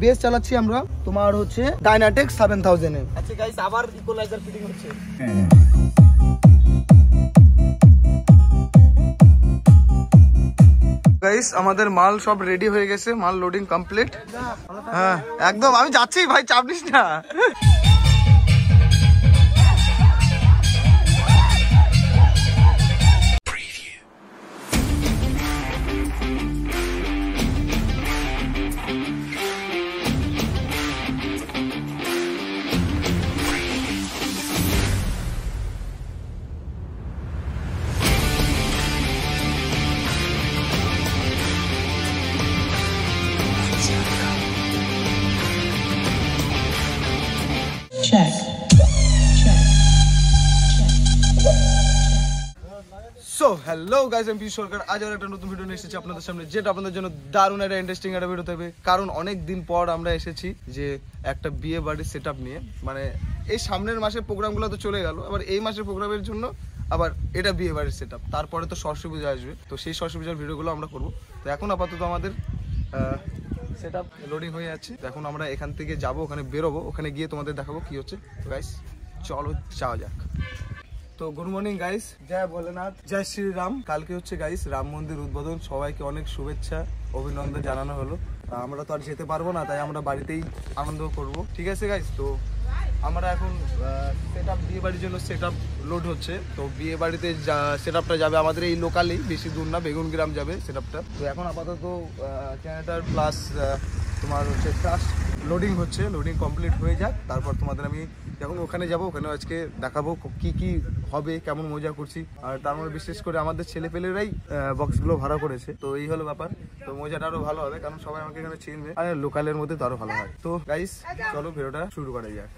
Base চালাচ্ছি আমরা তোমার হচ্ছে ডাইনাটেক্স 7000 এ। আচ্ছা গাইস আবার ইকুয়ালাইজার ফিটিং হচ্ছে। গাইস আমাদের মাল সব রেডি হয়ে গেছে, মাল লোডিং কমপ্লিট। হ্যাঁ একদম, আমি যাচ্ছি ভাই, চাপ নিস না। Check. সো হ্যালো গাইস, আমি পিউষ সরকার। আজ আর একটা নতুন ভিডিও নিয়ে এসেছি আপনাদের সামনে, যেটা আপনাদের জন্য দারুণ একটা ইন্টারেস্টিং একটা ভিডিও থাকবে। কারণ অনেক দিন পর আমরা এসেছি যে একটা বিয়ে বাড়ির সেট আপ নিয়ে। মানে এই সামনের মাসের প্রোগ্রামগুলো তো চলে গেল, আবার এই মাসের প্রোগ্রামের জন্য আবার এটা বিয়ে বাড়ির সেট আপ। তারপরে তো সরস্বতী পূজা আসবে, তো সেই সরস্বতী পূজার ভিডিওগুলো আমরা করবো। তো এখন আপাতত আমাদের সেট আপ লোডিং হয়ে যাচ্ছে। এখন আমরা এখান থেকে যাব, ওখানে বেরোবো, ওখানে গিয়ে তোমাদের দেখাবো কি হচ্ছে। তো গাইস চলো যাওয়া যাক। তো গুড মর্নিং গাইস, জয় ভোলেনাথ, জয় শ্রীরাম। কালকে হচ্ছে গাইস রাম মন্দির উদ্বোধন। সবাইকে অনেক শুভেচ্ছা অভিনন্দন জানানো হলো। আমরা তো আর যেতে পারবো না, তাই আমরা বাড়িতেই আনন্দ করব। ঠিক আছে গাইস, তো আমরা এখন সেট আপ বিয়ে বাড়ির জন্য সেট আপ লোড হচ্ছে। তো বিয়ে বাড়িতে সেট আপটা যাবে আমাদের এই লোকালেই, বেশি দূর না, বেগুনগ্রাম যাবে সেট আপটা। তো এখন আপাতত জেনারেটর প্লাস তোমার হচ্ছে ট্রাস্ট লোডিং হচ্ছে। লোডিং কমপ্লিট হয়ে যাক, তারপর তোমাদের আমি যখন ওখানে যাবো, ওখানে আজকে দেখাবো কি কি হবে, কেমন মজা করছি। আর তার মধ্যে বিশেষ করে আমাদের ছেলেপেলেরাই বক্সগুলো ভাড়া করেছে। তো এই হলো ব্যাপার। তো মজাটা আরো ভালো হবে, কারণ সবাই আমাকে এখানে চিনবে, আর লোকালের মধ্যে তো আরো ভালো হয়। তো গাইস চলো ভিডিওটা শুরু করা যাক।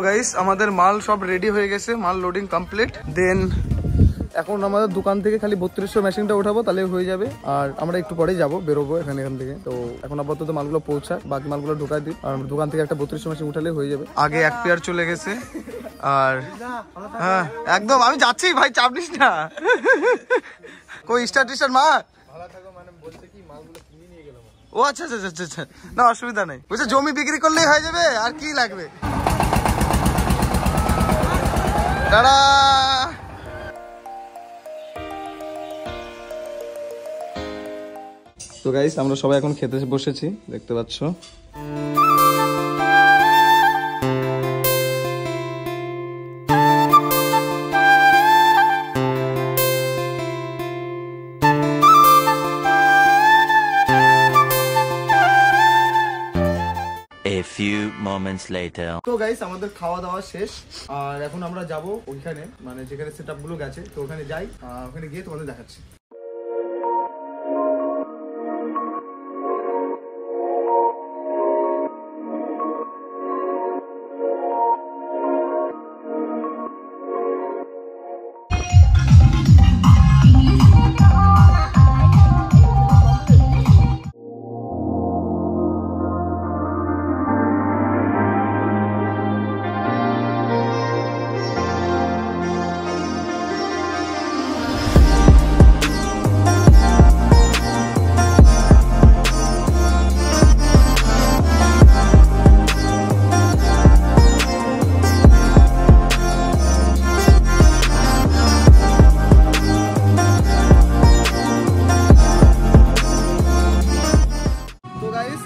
গাইস আমাদের মাল সব রেডি হয়ে গেছে, মাল লোডিং কমপ্লিট। দেন এখন আমাদের দোকান থেকে খালি 3200 মেশিনটা উঠাবো, তাহলে হয়ে যাবে। আর আমরা একটু পরেই যাবো, বেরোবো এখান থেকে। তো এখন আপাতত মালগুলো পৌঁছাক, বাকি মালগুলো ঢোকাই দিই। আর দোকান থেকে একটা 3200 মেশিন উঠালে হয়ে যাবে। আগে এক পেয়ার চলে গেছে। আর হ্যাঁ একদম, আমি যাচ্ছি ভাই, চাপ নিস না। কই স্টার্ট মা, ও আচ্ছা আচ্ছা আচ্ছা আচ্ছা, না অসুবিধা নেই। বুঝছে, জমি বিক্রি করলেই হয়ে যাবে, আর কি লাগবে। টাটা। তো গাইস আমরা সবাই এখন খেতে বসেছি, দেখতে পাচ্ছ। A few moments later. তো গাইস আমাদের খাওয়া দাওয়া শেষ আর এখন আমরা যাব ওইখানে মানে যেখানে সেটআপ গুলো গেছে তো ওখানে যাই ওখানে গিয়ে তোমাদের দেখাচ্ছি।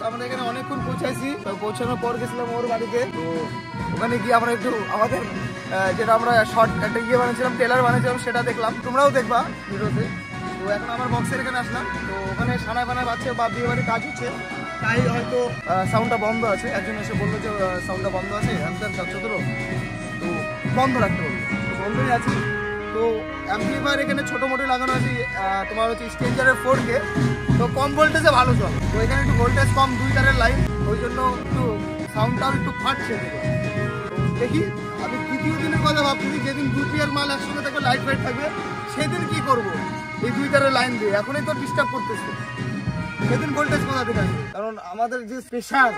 আমরা এখানে অনেকক্ষণ পৌঁছাইছি, পৌঁছানোর পর গেছিলাম ওর বাড়িতে। তো ওখানে গিয়ে আমরা একটু আমাদের যেটা আমরা শর্ট একটা গিয়ে বানিয়েছিলাম, টেলার বানিয়েছিলাম, সেটা দেখলাম, তোমরাও দেখবা ভিডিওতে। তো এখন আমার বক্সের এখানে আসলাম, তো ওখানে সানায় বানায় বাচ্চা বা বিয়ে বাড়ির কাজ হচ্ছে, তাই হয়তো সাউন্ডটা বন্ধ আছে। একজন এসে বললো যে সাউন্ডটা বন্ধ আছে, হ্যান্ডসার চাচ্ছ তো বন্ধ রাখতে বলবো, বন্ধই আছে। তো অ্যাম্পলিফায়ার এখানে ছোটো মোটো লাগানো আছে তোমার হচ্ছে স্ট্রেঞ্জারের 4K, তো কম ভোল্টেজে ভালো চলে। তো এখানে একটু ভোল্টেজ কম, 2 তারের লাইন, ওই জন্য একটু সাউন্ডটাও একটু ফাটছে। দেখি আমি দ্বিতীয় দিনের কথা ভাবছি, যেদিন 2 পেয়ার মাল একসঙ্গে থাকবে, লাইট ফাইট থাকবে, সেদিন কি করব এই 2 তারের লাইন দিয়ে? এখনই তো ডিস্টার্ব করতেছে, সেদিন ভোল্টেজ কোথা থেকে আসবে? কারণ আমাদের যে স্পেশাল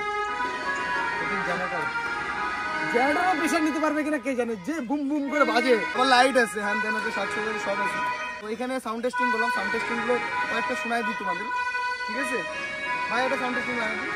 জেনারেটর প্রেশার নিতে পারবে কিনা কে জানে, যে বুম বুম করে বাজে। আবার লাইট আছে, হ্যান্ড ত্যান আছে, 700 সব আছে। তো এখানে সাউন্ড টেস্টিং করলাম, সাউন্ড টেস্টিং গুলো কয়েকটা শোনাই দিই তোমাদের, ঠিক আছে ভাই? এটা সাউন্ড টেস্টিং লাগাই দিই।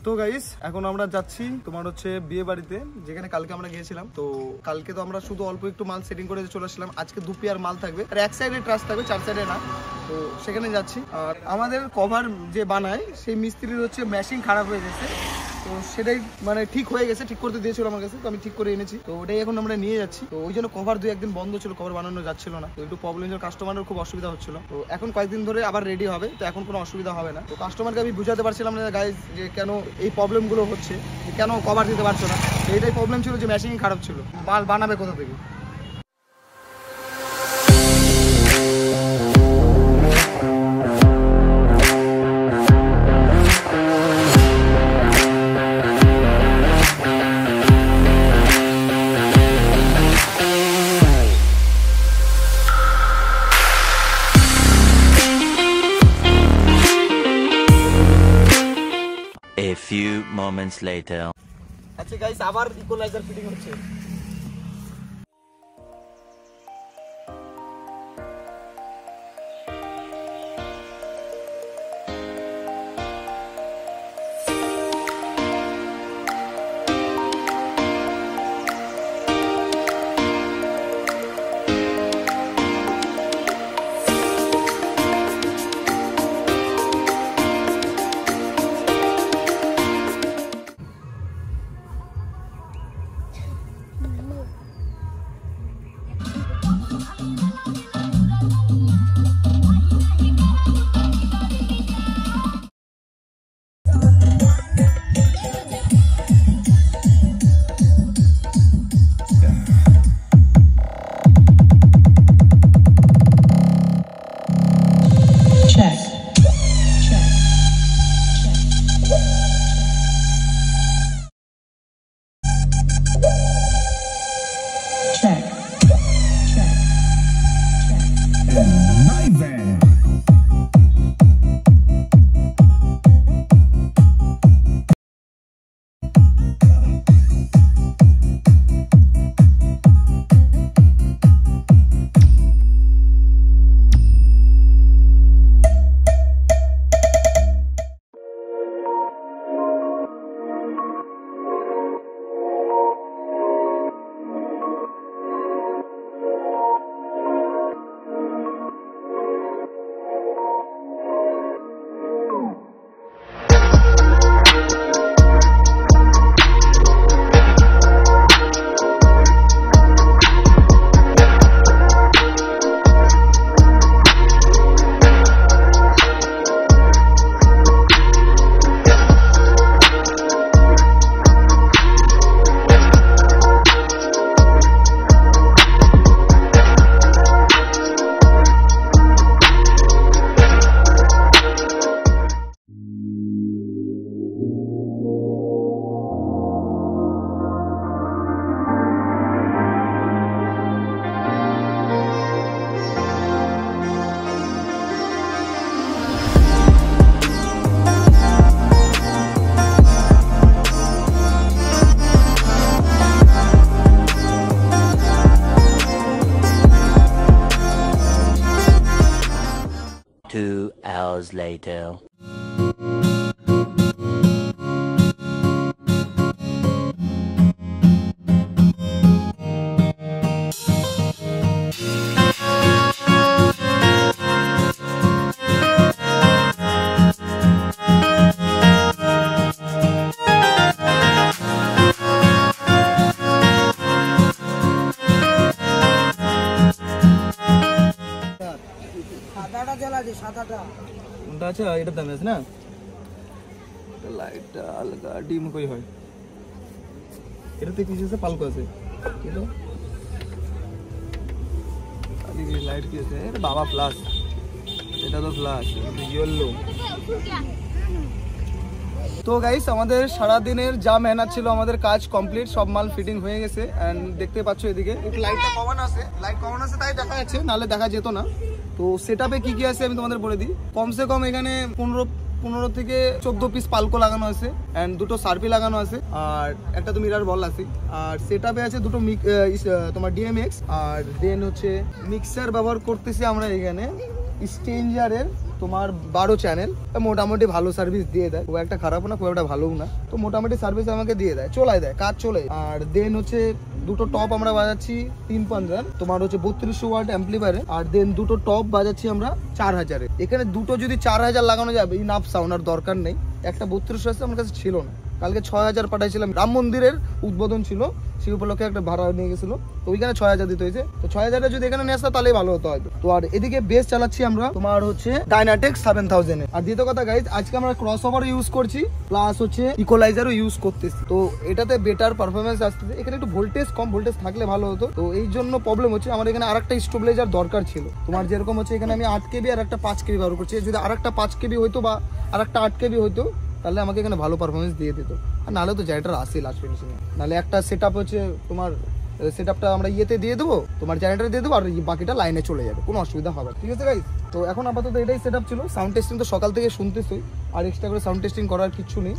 তো গাইস এখন আমরা যাচ্ছি তোমার হচ্ছে বিয়ে বাড়িতে, যেখানে কালকে আমরা গিয়েছিলাম। তো কালকে তো আমরা শুধু অল্প একটু মাল সেটিং করে চলে আসলাম, আজকে 2 পেয়ার মাল থাকবে, আর এক সাইডে ট্রাস থাকবে, 4 সাইডে না। তো সেখানে যাচ্ছি। আর আমাদের কভার যে বানায় সেই মিস্ত্রির হচ্ছে মেশিন খারাপ হয়ে গেছে, তো সেটাই মানে ঠিক হয়ে গেছে, ঠিক করতে দিয়েছিল আমার কাছে, তো আমি ঠিক করে এনেছি। তো ওটাই এখন আমরা নিয়ে যাচ্ছি। তো ওই জন্য কভার 2 একদিন বন্ধ ছিল, কভার বানানো যাচ্ছিল না, তো একটু প্রবলেম ছিল, কাস্টমারের খুব অসুবিধা হচ্ছিল। তো এখন কয়েকদিন ধরে আবার রেডি হবে, তো এখন কোনো অসুবিধা হবে না। তো কাস্টমারকে আমি বুঝাতে পারছিলাম না গাইজ যে কেন এই প্রবলেমগুলো হচ্ছে, কেন কভার দিতে পারছো না। এইটাই প্রবলেম ছিল যে মেশিন খারাপ ছিল, মাল বানাবে কোথা থেকে। A few moments later. আচ্ছা গাইস, আবার ইকুয়ালাইজার ফিটিং হচ্ছে। hours later. সাদাটা জ্বালা দে, সাদাটা। কোনটা আছে? এটার দামে আছে না? লাইটটা আলগা ডিম কই হয়। এটাতে কিছু আছে, পালকো আছে। কি তো? আরে এই লাইট কি আছে? এটা বাবা প্লাস। এটা তো প্লাস, এটা ইয়েলো। তো গাইস, আমাদের সারা দিনের যা মেহনত ছিল, আমাদের কাজ কমপ্লিট, সব মাল ফিটিং হয়ে গেছে। এন্ড দেখতে পাচ্ছ এদিকে একটু লাইটটা কমানো আছে, লাইট কমানো আছে তাই দেখা যাচ্ছে, নালে দেখা যেত না। তো সেটআপে কি কি আছে আমি তোমাদের বলে দিই। কমসে কম এখানে 15 থেকে 14 পিস পালকো লাগানো আছে, এন্ড দুটো সার্পি লাগানো আছে, আর একটা তো মিরার বল আছে। আর সেটআপে আছে দুটো তোমার ডিএমএক্স, আর দেন হচ্ছে মিক্সার ব্যবহার করতেছি আমরা এখানে স্ট্রেঞ্জারের তোমার 12 চ্যানেল। মোটামুটি ভালো সার্ভিস দিয়ে দেয়, খুব একটা খারাপ না, খুব একটা ভালোও না। তো মোটামুটি সার্ভিস আমাকে দিয়ে দেয়, চলায় দেয়, কাজ চলে। আর দেন হচ্ছে দুটো টপ আমরা বাজাচ্ছি 3.5 তোমার হচ্ছে 3200 ওয়াট অ্যাম্পলিফায়ারে। আর দেন দুটো টপ বাজাচ্ছি আমরা 4000-এ। এখানে দুটো যদি 4000 লাগানো যাবে, ইনাফ সাউন্ড, আর দরকার নেই। একটা 3200 আসছে, আমার কাছে ছিল না। কালকে 6000 পাঠাইছিলাম, রাম মন্দিরের উদ্বোধন ছিল, সেই উপলক্ষে একটা ভাড়া নিয়ে গেছিল, তো ওইখানে 6000 দিতে হয়েছে। তো 6000 যদি এখানে নিয়ে আসতো তাহলেই ভালো হতো হয়তো। তো আর এদিকে বেস চালাচ্ছি আমরা তোমার হচ্ছে ডাইনাটেক 7000-এ। আর দ্বিতীয় কথা গাইজ, আজকে আমরা ক্রস ওভার ইউজ করছি, প্লাস হচ্ছে ইকুয়ালাইজারও ইউজ করতেছি। তো এটাতে বেটার পারফরমেন্স আসতেছে। এখানে একটু ভোল্টেজ কম, ভোল্টেজ থাকলে ভালো হতো। তো এই জন্য প্রবলেম হচ্ছে। আমার এখানে আরেকটা স্টেবিলাইজার দরকার ছিল, তোমার যেরকম হচ্ছে এখানে আমি 8 কেবি আর একটা 5 কেবি ব্যবহার করছি। যদি আরেকটা 5 কেবি হইতো বা আরেকটা 8 কেবি হইতো, তাহলে আমাকে এখানে ভালো পারফরমেন্স দিয়ে দিত। আর নাহলে তো জেনারেটর আসে লাস্ট ফিনিশিংয়ে, নাহলে একটা সেটআপ হচ্ছে তোমার সেটআপটা আমরা ইয়েতে দিয়ে দেবো, তোমার জেনারেটর দিয়ে দেবো, আর বাকিটা লাইনে চলে যাবে, কোনো অসুবিধা হবে। ঠিক আছে গাইস, তো এখন আপাতত এটাই সেটআপ ছিল। সাউন্ড টেস্টিং তো সকাল থেকে শুনতেছই, আর এক্সট্রা করে সাউন্ড টেস্টিং করার কিছু নেই।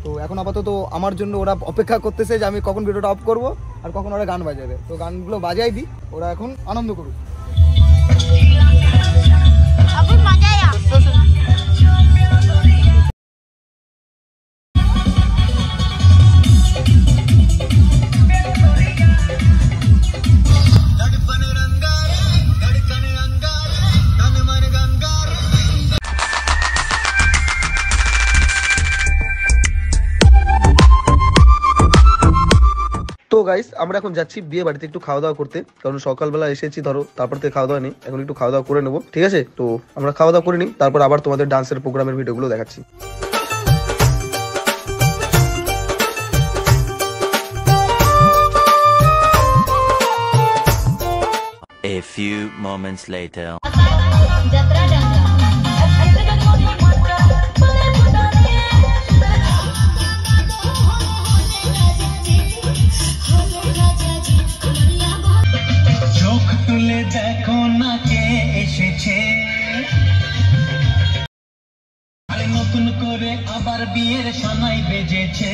তো এখন আপাতত আমার জন্য ওরা অপেক্ষা করতেছে যে আমি কখন ভিডিওটা অফ করবো আর কখন ওরা গান বাজাবে। তো গানগুলো বাজাই দিই, ওরা এখন আনন্দ করুক। তো গাইস, আমরা এখন যাচ্ছি বিয়ে বাড়িতে একটু খাওয়া দাওয়া করতে, কারণ সকালবেলা এসেছি ধরো, তারপর থেকে খাওয়া দাওয়া নেই। এখন একটু খাওয়া দাওয়া করে নেবো, ঠিক আছে? তো আমরা খাওয়া দাওয়া করে নিই, তারপর আবার তোমাদের ডান্সের প্রোগ্রামের ভিডিওগুলো দেখাচ্ছি। A few moments later. চোখ তুলে দেখো না কে এসেছে, আরে নতুন করে আবার বিয়ের সানাই বেজেছে।